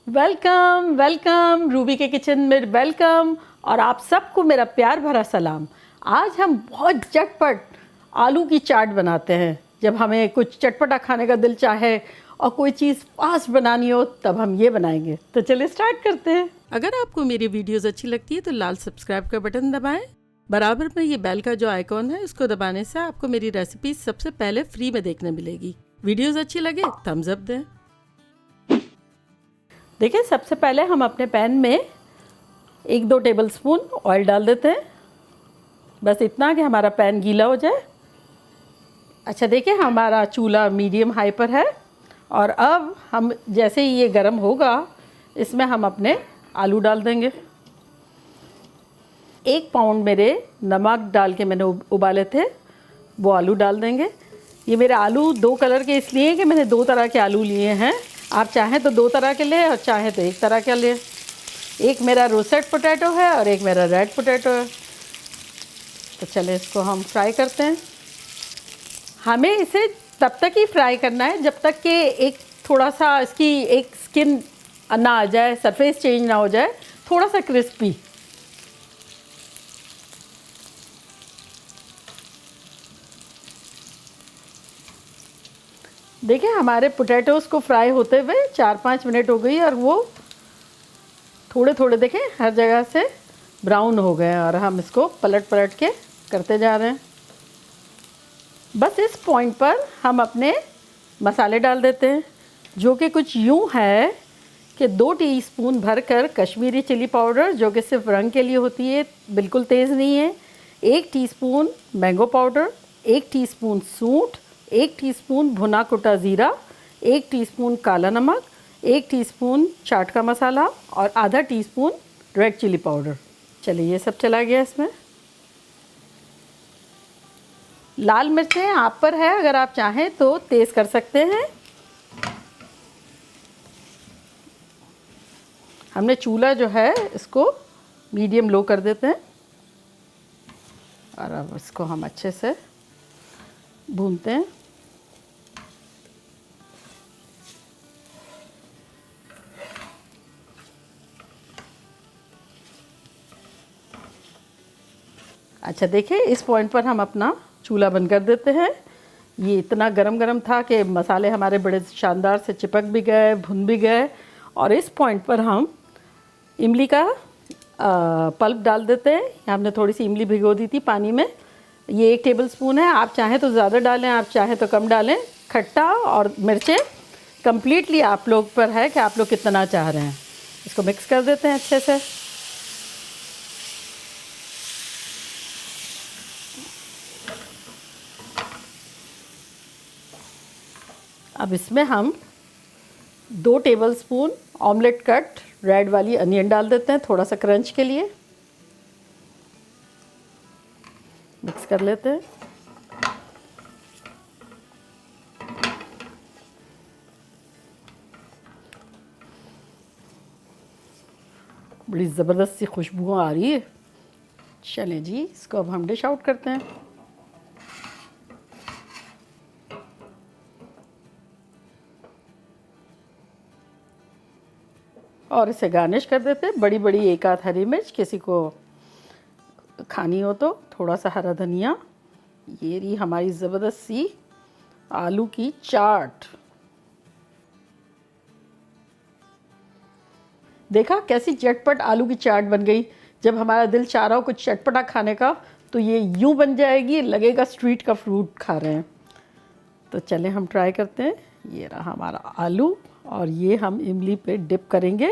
Welcome welcome Ruby के kitchen में welcome. और आप सबको मेरा प्यार भरा सलाम। आज हम बहुत झटपट आलू की चाट बनाते हैं। जब हमें कुछ चटपटा खाने का दिल चाहे और कोई चीज़ फास्ट बनानी हो तब हम ये बनाएंगे। तो चलिए स्टार्ट करते हैं। अगर आपको मेरी वीडियोस अच्छी लगती है तो लाल सब्सक्राइब का बटन दबाएं। बराबर में ये बेल का जो आइकॉन है इसको दबाने से आपको मेरी रेसिपी सबसे पहले फ्री में देखने मिलेगी। वीडियोस अच्छी लगे थम्स अप दें। देखिए, सबसे पहले हम अपने पैन में 1-2 टेबलस्पून ऑयल डाल देते हैं। बस इतना कि हमारा पैन गीला हो जाए। अच्छा, देखिए हमारा चूल्हा मीडियम हाई पर है। और अब हम जैसे ही ये गर्म होगा इसमें हम अपने आलू डाल देंगे। 1 पाउंड मेरे नमक डाल के मैंने उबाले थे, वो आलू डाल देंगे। ये मेरे आलू 2 कलर के इसलिए कि मैंने 2 तरह के आलू लिए हैं। आप चाहें तो 2 तरह के लें और चाहें तो 1 तरह का लें। एक मेरा रोस्टेड पोटैटो है और एक मेरा रेड पोटैटो है। तो चले इसको हम फ्राई करते हैं। हमें इसे तब तक ही फ्राई करना है जब तक कि एक थोड़ा सा इसकी एक स्किन ना आ जाए, सरफेस चेंज ना हो जाए, थोड़ा सा क्रिस्पी। देखिए हमारे पोटैटोज़ को फ्राई होते हुए 4-5 मिनट हो गई और वो थोड़े थोड़े देखें हर जगह से ब्राउन हो गए और हम इसको पलट पलट के करते जा रहे हैं। बस इस पॉइंट पर हम अपने मसाले डाल देते हैं, जो कि कुछ यूँ है कि 2 टीस्पून भरकर कश्मीरी चिली पाउडर, जो कि सिर्फ रंग के लिए होती है, बिल्कुल तेज़ नहीं है। 1 टीस्पून मैंगो पाउडर, 1 टीस्पून सूंठ, 1 टीस्पून भुना कुटा ज़ीरा, 1 टीस्पून काला नमक, 1 टीस्पून चाट का मसाला और आधा टीस्पून रेड चिली पाउडर। चलिए ये सब चला गया इसमें। लाल मिर्चें आप पर है, अगर आप चाहें तो तेज़ कर सकते हैं। हमने चूल्हा जो है इसको मीडियम लो कर देते हैं और अब इसको हम अच्छे से भूनते हैं। अच्छा, देखिए इस पॉइंट पर हम अपना चूल्हा बंद कर देते हैं। ये इतना गरम गरम था कि मसाले हमारे बड़े शानदार से चिपक भी गए, भुन भी गए। और इस पॉइंट पर हम इमली का पल्प डाल देते हैं। हमने थोड़ी सी इमली भिगो दी थी पानी में। ये 1 टेबलस्पून है। आप चाहें तो ज़्यादा डालें, आप चाहें तो कम डालें। खट्टा और मिर्चें कम्प्लीटली आप लोग पर है कि आप लोग कितना चाह रहे हैं। इसको मिक्स कर देते हैं अच्छे से। अब इसमें हम 2 टेबलस्पून ऑमलेट कट रेड वाली अनियन डाल देते हैं, थोड़ा सा क्रंच के लिए। मिक्स कर लेते हैं। बड़ी ज़बरदस्त सी खुशबू आ रही है। चलें जी, इसको अब हम डिश आउट करते हैं। और इसे गार्निश कर देते हैं। बड़ी बड़ी 1 आध हरी मिर्च, किसी को खानी हो तो थोड़ा सा हरा धनिया। ये रही हमारी ज़बरदस्त सी आलू की चाट। देखा कैसी चटपट आलू की चाट बन गई। जब हमारा दिल चाह रहा हो कुछ चटपटा खाने का तो ये यूँ बन जाएगी, लगेगा स्ट्रीट का फ्रूट खा रहे हैं। तो चलें हम ट्राई करते हैं। ये रहा हमारा आलू और ये हम इमली पे डिप करेंगे।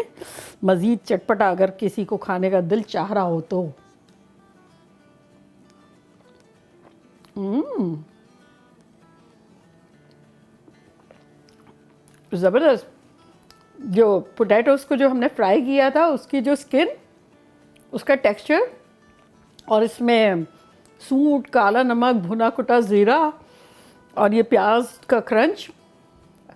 मज़ीद चटपटा अगर किसी को खाने का दिल चाह रहा हो तो। ज़बरदस्त। जो पोटैटोज़ को जो हमने फ्राई किया था उसकी जो स्किन, उसका टेक्सचर, और इसमें सूंठ, काला नमक, भुना कुटा ज़ीरा और ये प्याज का क्रंच,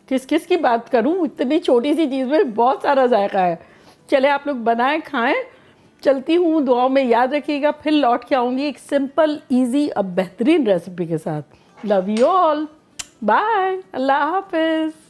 किस किस की बात करूं, इतनी छोटी सी चीज़ में बहुत सारा जायका है। चले आप लोग बनाएं, खाएं। चलती हूँ, दुआओं में याद रखिएगा। फिर लौट के आऊँगी एक सिंपल, इजी, अब बेहतरीन रेसिपी के साथ। लव यू ऑल, बाय, अल्लाह हाफिज़।